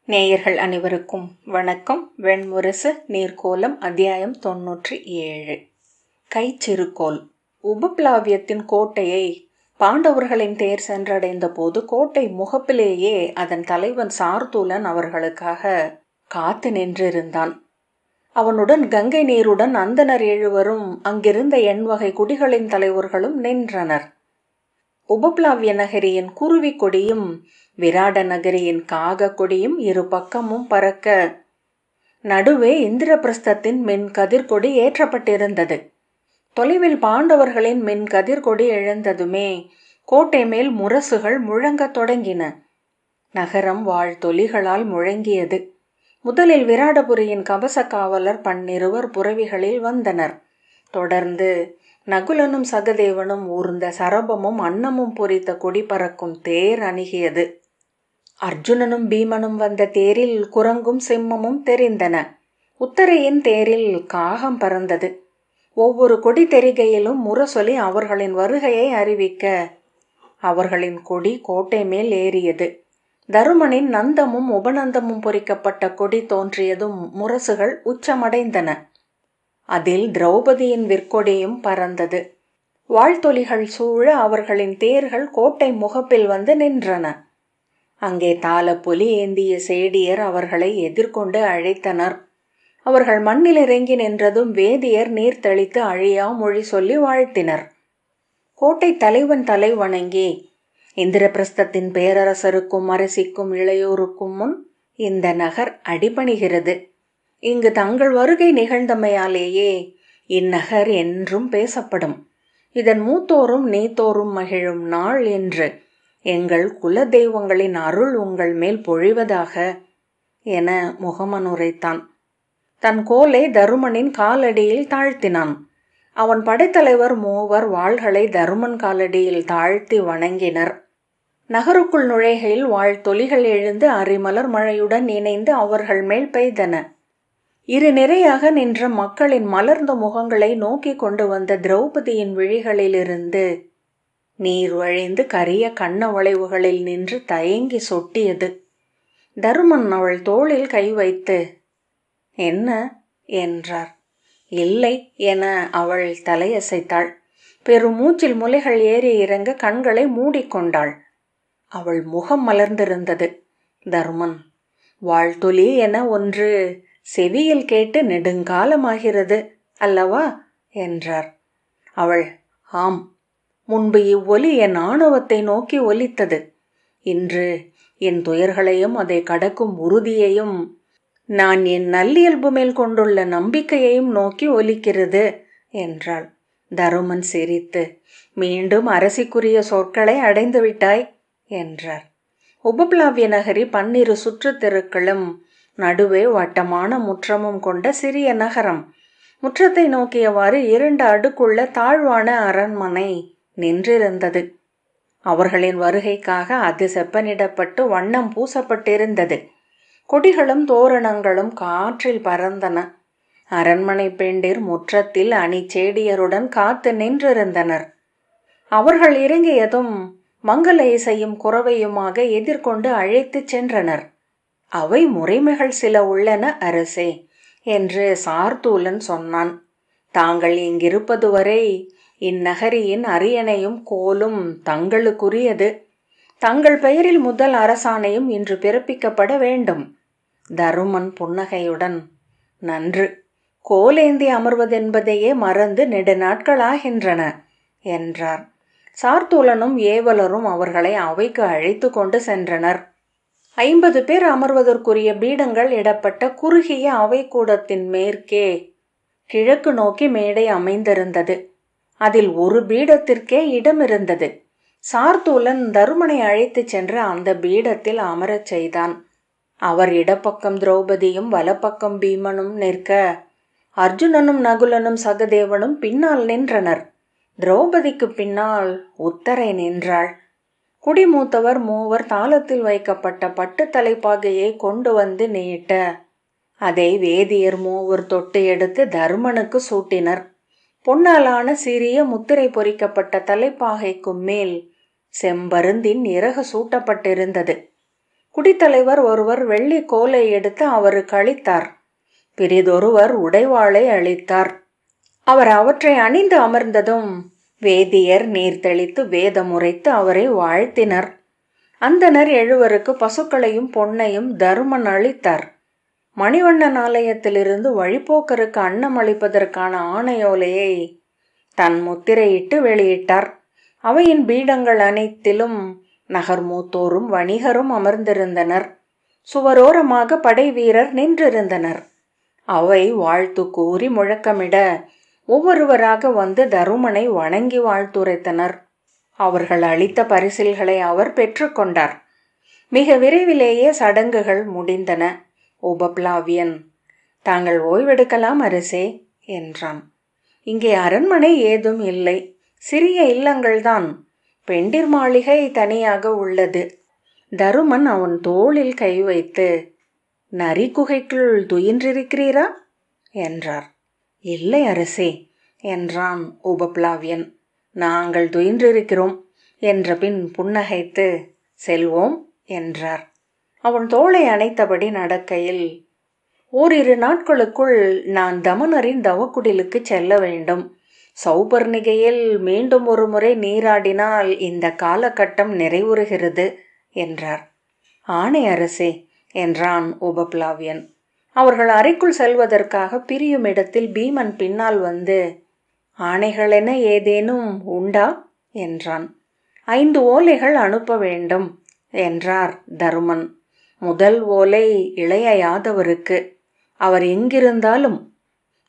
நேயர்கள் அனைவருக்கும் வணக்கம். வெண்முரசு நீர்க்கோலம் அத்தியாயம் 97. கைச்சிறுகோல். உபப்ளாவியத்தின் கோட்டையை பாண்டவர்களின் தேர் சென்றடைந்த போது கோட்டை முகப்பிலேயே அதன் தலைவன் சார்தூலன் அவர்களுக்காக காத்து நின்றிருந்தான். அவனுடன் கங்கை நீருடன் அந்தனர் 7 அங்கிருந்த எண்வகை குடிகளின் தலைவர்களும் நின்றனர். உபப்ளாவிய நகரியின் குருவி கொடியும் விராட நகரியின் காக கொடியும் இரு பக்கமும் பறக்க நடுவே இந்திரபிரஸ்தத்தின் மின் கதிர்கொடி ஏற்றப்பட்டிருந்தது. தொலைவில் பாண்டவர்களின் மின் கதிர்கொடி எழுந்ததுமே கோட்டை மேல் முரசுகள் முழங்கத் தொடங்கின. நகரம் வாழ்த்தொலிகளால் முழங்கியது. முதலில் விராடபுரியின் கவச காவலர் 12 புரவிகளில் வந்தனர். தொடர்ந்து நகுலனும் சகதேவனும் ஊர்ந்த சரபமும் அன்னமும் பொறித்த கொடி பறக்கும் தேர் அணுகியது. அர்ஜுனனும் பீமனும் வந்த தேரில் குரங்கும் சிம்மமும் தெரிந்தன. உத்தரையின் தேரில் காகம் பறந்தது. ஒவ்வொரு கொடி தெரிகையிலும் முரசொலி அவர்களின் வருகையை அறிவிக்க அவர்களின் கொடி கோட்டை மேல் ஏறியது. தருமனின் நந்தமும் உபநந்தமும் பொறிக்கப்பட்ட கொடி தோன்றியதும் முரசுகள் உச்சமடைந்தன. அதில் திரௌபதியின் விற்கொடியும் பறந்தது. வாழ்த்தொலிகள் சூழ அவர்களின் தேர்கள் கோட்டை முகப்பில் வந்து நின்றன. அங்கே தாளப்பொலி ஏந்திய சேடியர் அவர்களை எதிர்கொண்டு அழைத்தனர். அவர்கள் மண்ணில் இறங்கி நின்றதும் வேதியர் நீர் தெளித்து அழியா மொழி சொல்லி வாழ்த்தினர். கோட்டை தலைவன் தலை வணங்கி, இந்திரபிரஸ்தத்தின் பேரரசருக்கும் அரசிக்கும் இளையோருக்கும் முன் இந்த நகர் அடிபணிகிறது. இங்கு தங்கள் வருகை நிகழ்ந்தமையாலேயே இந்நகர் என்றும் பேசப்படும். இதன் மூத்தோரும் நீத்தோரும் மகிழும் நாள் என்று எங்கள் குல தெய்வங்களின் அருள் உங்கள் மேல் பொழிவதாக என முகமனுரைத்தான். தன் கோலை தருமனின் காலடியில் தாழ்த்தினான். அவன் படைத்தலைவர் 3 வாள்களை தருமன் காலடியில் தாழ்த்தி வணங்கினர். நகருக்குள் நுழைகையில் வாழ்த்தொலிகள் எழுந்து அரிமலர் மழையுடன் இணைந்து அவர்கள் மேல் பெய்தன. இரு நிறையாக நின்ற மக்களின் மலர்ந்த முகங்களை நோக்கி கொண்டு வந்த திரௌபதியின் விழிகளிலிருந்து நீர் வழிந்து கரிய கண்ண வளைவுகளில் நின்று தயங்கி சொட்டியது. தருமன் அவள் தோளில் கை வைத்து, என்ன என்றார். இல்லை என அவள் தலையசைத்தாள். பெருமூச்சில் முலைகள் ஏறி இறங்க கண்களை மூடிக்கொண்டாள். அவள் முகம் மலர்ந்திருந்தது. தருமன், வாழ்த்தொலி என ஒன்று செவியில் கேட்டு நெடுங்காலமாகிறது அல்லவா என்றார். அவள், ஆம், முன்பு இவ்வொலி என் ஆணவத்தை நோக்கி ஒலித்தது. இன்று என் துயர்களையும் அதை கடக்கும் உறுதியையும் நான் என் நல்லியல்பு மேல் கொண்டுள்ள நம்பிக்கையையும் நோக்கி ஒலிக்கிறது என்றாள். தருமன் சிரித்து, மீண்டும் அரசிக்குரிய சொற்களை அடைந்து விட்டாய் என்றார். உபப்ளாவிய நகரி 12 சுற்று தெருக்களும் நடுவே வட்டமான முற்றமும் கொண்ட சிறிய நகரம். முற்றத்தை நோக்கியவாறு 2 அடுக்குள்ள தாழ்வான அரண்மனை நின்றிருந்தது. அவர்களின் வருகைக்காக அது செப்பனிடப்பட்டு வண்ணம் பூசப்பட்டிருந்தது. கொடிகளும் தோரணங்களும் காற்றில் பறந்தன. அரண்மனை பெண்டிர் முற்றத்தில் அணிச்சேடியருடன் காத்து நின்றிருந்தனர். அவர்கள் இறங்கியதும் மங்கள இசையும் குரவையுமாக எதிர்கொண்டு அழைத்துச் சென்றனர். அவை முறைமைகள் சில உள்ளன அரசே என்று சார்தூலன் சொன்னான். தாங்கள் இங்கிருப்பது வரை இந்நகரியின் அரியணையும் கோலும் தங்களுக்குரியது. தங்கள் பெயரில் முதல் அரசாணையும் இன்று பிறப்பிக்கப்பட வேண்டும். தருமன் புன்னகையுடன், நன்று, கோலேந்தி அமர்வதென்பதையே மறந்து நெடுநாட்களாகின்றன என்றார். சார்தூலனும் ஏவலரும் அவர்களை அவைக்கு அழைத்து கொண்டு சென்றனர். 50 பேர் அமர்வதற்குரிய பீடங்கள் இடப்பட்ட குறுகிய அவை கூடத்தின் மேற்கே கிழக்கு நோக்கி மேடை அமைந்திருந்தது. அதில் ஒரு பீடத்திற்கே இடம் இருந்தது. சார்தூலன் தருமனை அழைத்துச் சென்று அந்த பீடத்தில் அமரச் செய்தான். அவர் இடப்பக்கம் திரௌபதியும் வலப்பக்கம் பீமனும் நிற்க அர்ஜுனனும் நகுலனும் சகதேவனும் பின்னால் நின்றனர். திரௌபதிக்கு பின்னால் உத்தரை நின்றாள். குடிமூத்தவர் 3 தாளத்தில் வைக்கப்பட்ட பட்டு தலைப்பாகையை கொண்டு வந்து நீட்ட அதை வேதியர் 3 தொட்டு எடுத்து தருமனுக்கு சூட்டினர். பொன்னாலான சிறிய முத்திரை பொறிக்கப்பட்ட தலைப்பாகைக்கு மேல் செம்பருந்தின் இறகு சூட்டப்பட்டிருந்தது. குடித்தலைவர் ஒருவர் வெள்ளி கோலை எடுத்து அவருக்கு அளித்தார். பிறிதொருவர் உடைவாளை அளித்தார். அவர் அவற்றை அணிந்து அமர்ந்ததும் வேதியர் நீர் தெளித்து வேதம் உரைத்து அவரை வாழ்த்தினர். அந்தனர் 7 பசுக்களையும் பொன்னையும் தருமன் அளித்தார். மணிவண்ணன் ஆலயத்திலிருந்து வழிபோக்கருக்கு அன்னம் அளிப்பதற்கான ஆணையோலையை தன் முத்திரையிட்டு வெளியிட்டார். அவையின் பீடங்கள் அனைத்திலும் நகர் மூத்தோரும் வணிகரும் அமர்ந்திருந்தனர். சுவரோரமாக படை வீரர் நின்றிருந்தனர். அவை வாழ்த்து கூறி முழக்கமிட ஒவ்வொருவராக வந்து தருமனை வணங்கி வாழ்த்துரைத்தனர். அவர்கள் அளித்த பரிசில்களை அவர் பெற்றுக்கொண்டார். மிக விரைவிலேயே சடங்குகள் முடிந்தன. உபப்ளாவியன், தாங்கள் ஓய்வெடுக்கலாம் அரசே என்றான். இங்கே அரண்மனை ஏதும் இல்லை, சிறிய இல்லங்கள்தான். பெண்டிர் மாளிகை தனியாக உள்ளது. தருமன் அவன் தோளில் கை வைத்து, நரி குகைக்குள் துயின்றிருக்கிறீரா என்றார். இல்லை அரசே என்றான் உபப்ளாவியன். நாங்கள் துயின்றிருக்கிறோம் என்ற பின் புன்னகைத்து, செல்வோம் என்றார். அவன் தோளை அணைத்தபடி நடக்கையில், ஓரிரு நாட்களுக்குள் நான் தமனரின் தவக்குடிலுக்கு செல்ல வேண்டும். சௌபர்ணிகையில் மீண்டும் ஒரு முறை நீராடினால் இந்த காலகட்டம் நிறைவுறுகிறது என்றார். ஆணை அரசே என்றான் உபப்ளாவியன். அவர்கள் அறைக்குள் செல்வதற்காக பிரியும் இடத்தில் பீமன் பின்னால் வந்து, ஆணைகளென ஏதேனும் உண்டா என்றான். 5 ஓலைகள் அனுப்ப வேண்டும் என்றார் தருமன். முதல் ஓலை இளைய யாதவருக்கு, அவர் எங்கிருந்தாலும்.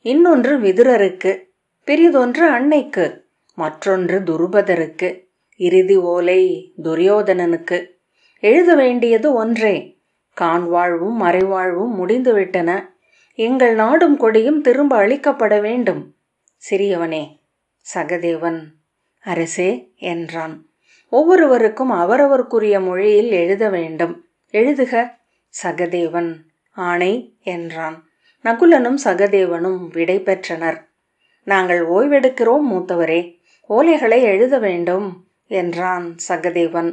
இன்னொன்று விதுரருக்கு, பிறிதொன்று அன்னைக்கு, மற்றொன்று துருபதருக்கு, இறுதி ஓலை துரியோதனனுக்கு. எழுத வேண்டியது ஒன்றே. கான்வாழ்வும் மறைவாழ்வும் முடிந்துவிட்டன. எங்கள் நாடும் கொடியும் திரும்ப அளிக்கப்பட வேண்டும். சிறியவனே. சகதேவன் அரசே என்றான். ஒவ்வொருவருக்கும் அவரவர்க்குரிய மொழியில் எழுத வேண்டும். எழுதுக. சகதேவன் ஆணை என்றான். நகுலனும் சகதேவனும் விடை பெற்றனர். நாங்கள் ஓய்வெடுக்கிறோம் மூத்தவரே, ஓலைகளை எழுத வேண்டும் என்றான் சகதேவன்.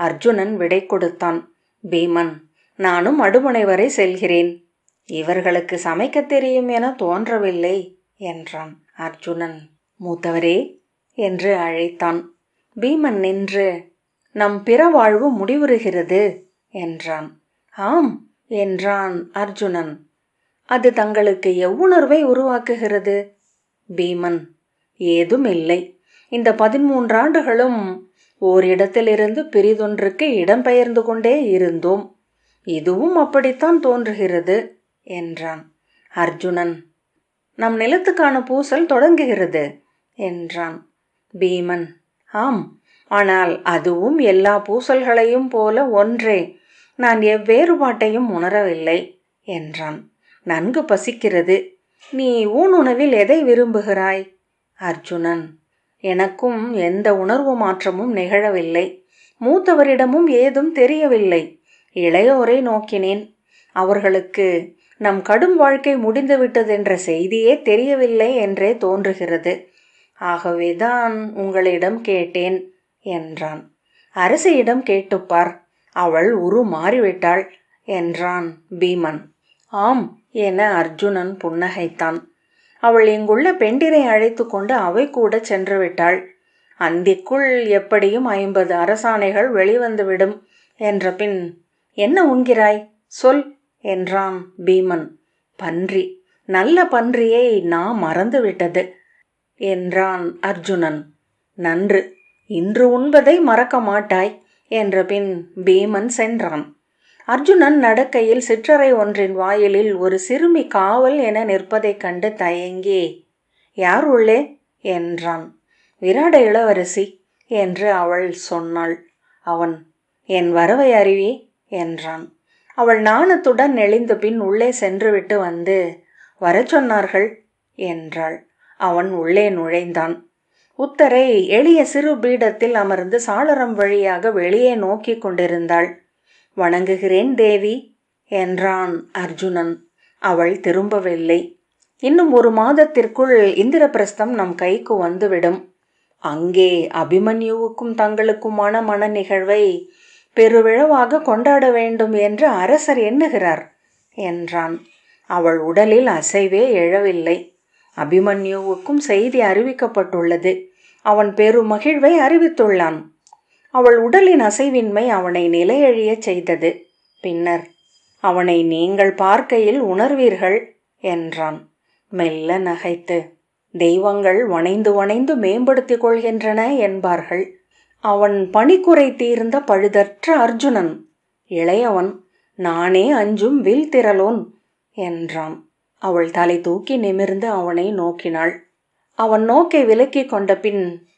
அர்ஜுனன் விடை கொடுத்தான். பீமன், நானும் அடுமனை வரை செல்கிறேன். இவர்களுக்கு சமைக்க தெரியும் என தோன்றவில்லை என்றான். அர்ஜுனன் மூத்தவரே என்று அழைத்தான். பீமன் நின்று, நம் பிற வாழ்வு முடிவுறுகிறது என்றான். ஆம் என்றான் அர்ஜுனன். அது தங்களுக்கு எவ்வுணர்வை உருவாக்குகிறது? பீமன், ஏதும் இல்லை. இந்த 13 ஆண்டுகளும் ஓரிடத்திலிருந்து பிறிதொன்றுக்கு இடம்பெயர்ந்து கொண்டே இருந்தோம். இதுவும் அப்படித்தான் தோன்றுகிறது என்றான். அர்ஜுனன், நம் நிலத்துக்கான பூசல் தொடங்குகிறது என்றான். பீமன், ஆம், ஆனால் அதுவும் எல்லா பூசல்களையும் போல ஒன்றே. நான் எவ்வேறுபாட்டையும் உணரவில்லை என்றான். நன்கு பசிக்கிறது. நீ ஊனுணவில் எதை விரும்புகிறாய்? அர்ஜுனன், எனக்கும் எந்த உணர்வு மாற்றமும் நிகழவில்லை. மூத்தவரிடமும் ஏதும் தெரியவில்லை. இளையோரை நோக்கினேன். அவர்களுக்கு நம் கடும் வாழ்க்கை முடிந்துவிட்டதென்ற செய்தியே தெரியவில்லை என்றே தோன்றுகிறது. ஆகவேதான் உங்களிடம் கேட்டேன் என்றான். அரசியிடம் கேட்டுப்பார், அவள் உரு மாறிவிட்டாள் என்றான் பீமன். ஆம் என அர்ஜுனன் புன்னகைத்தான். அவள் இங்குள்ள பெண்டிரை அழைத்து கொண்டு அவை கூட சென்று விட்டாள். அந்திக்குள் எப்படியும் 50 அரசாணைகள் வெளிவந்துவிடும் என்ற பின், என்ன உண்கிறாய் சொல் என்றான் பீமன். பன்றி, நல்ல பன்றியை நான் மறந்துவிட்டது என்றான் அர்ஜுனன். நன்று, இன்று உண்பதை மறக்க மாட்டாய் என்ற பின் பீமன் சென்றான். அர்ஜுனன் நடக்கையில் சிற்றறை ஒன்றின் வாயிலில் ஒரு சிறுமி காவல் என நிற்பதைக் கண்டு தயங்கி, யார் உள்ளே என்றான். விராட இளவரசி என்று அவள் சொன்னாள். அவன், என் வரவை அறிவி என்றான். அவள் நாணத்துடன் நெளிந்த பின் உள்ளே சென்றுவிட்டு வந்து, வரச் சொன்னார்கள் என்றாள். அவன் உள்ளே நுழைந்தான். உத்தரை எளிய சிறு பீடத்தில் அமர்ந்து சாளரம் வழியாக வெளியே நோக்கி கொண்டிருந்தாள். வணங்குகிறேன் தேவி என்றான் அர்ஜுனன். அவள் திரும்பவில்லை. இன்னும் 1 மாதத்திற்குள் இந்திரபிரஸ்தம் நம் கைக்கு வந்துவிடும். அங்கே அபிமன்யுவுக்கும் தங்களுக்குமான மன நிகழ்வை பெருவிழவாக கொண்டாட வேண்டும் என்று அரசர் எண்ணுகிறார் என்றான். அவள் உடலில் அசைவே எழவில்லை. அபிமன்யுவுக்கும் செய்தி அறிவிக்கப்பட்டுள்ளது. அவன் பெருமகிழ்வை அறிவித்துள்ளான். அவள் உடலின் அசைவின்மை அவனை நிலையழியச் செய்தது. பின்னர், அவனை நீங்கள் பார்க்கையில் உணர்வீர்கள் என்றான் மெல்ல நகைத்து. தெய்வங்கள் வணைந்து வணைந்து மேம்படுத்திக் கொள்கின்றன என்பார்கள். அவன் பணிக்குறை தீர்ந்த பழுதற்ற அர்ஜுனன், இளையவன், நானே அஞ்சும் வில் திரளோன் என்றான். அவள் தலை தூக்கி நிமிர்ந்து அவனை நோக்கினாள். அவன் நோக்கை விலக்கிக் கொண்ட பின்,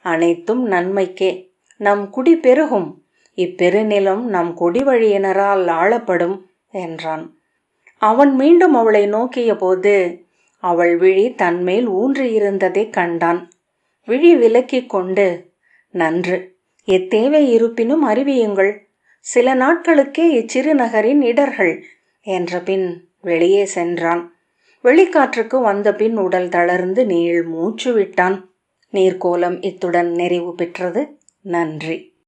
அனைத்தும் நன்மைக்கே, நம் குடி பெருகும், இப்பெருநிலம் நம் கொடி வழியினரால் ஆளப்படும் என்றான். அவன் மீண்டும் அவளை நோக்கிய போது அவள் விழி தன்மேல் ஊன்றியிருந்ததை கண்டான். விழி விலக்கிக் கொண்டு, நன்று, எத்தேவை இருப்பினும் அறிவியுங்கள், சில நாட்களுக்கே இச்சிறு நகரின் இடர்கள் என்ற பின் வெளியே சென்றான். வெளிக்காற்றுக்கு வந்த பின் உடல் தளர்ந்து நீள் மூச்சு விட்டான். நீர்க்கோலம் இத்துடன் நிறைவு பெற்றது. நன்றி.